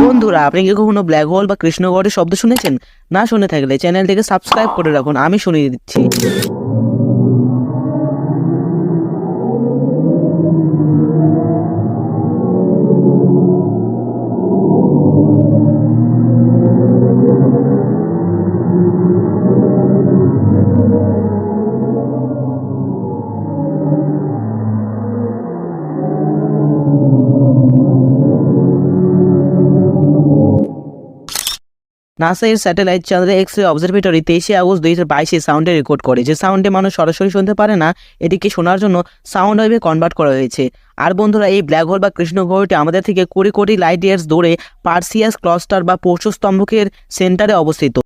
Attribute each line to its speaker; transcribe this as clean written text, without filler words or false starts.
Speaker 1: বন্ধুরা, আপনি কি কখনো ব্ল্যাক হোল বা কৃষ্ণগহ্বরের শব্দ শুনেছেন? না শুনে থাকলে চ্যানেলটিকে সাবস্ক্রাইব করে রাখুন, আমি শুনিয়ে দিচ্ছি। নাসা এর স্যাটেলাইট চাঁদের X ray observatory 23 August 2022 সাউন্ডে record করে। যে সাউন্ডে মানুষ সরাসরি শুনতে পারে না, এটিকে শোনার জন্য সাউন্ড ওয়েভে কনভার্ট করা হয়েছে। আর বন্ধুরা, এই ব্ল্যাক হোল বা কৃষ্ণগহ্বরটি আমাদের থেকে কোটি কোটি লাইট ইয়ার্স দূরে পার্সিয়াস ক্লাস্টার বা প্রচুর স্তম্ভকের সেন্টারে অবস্থিত।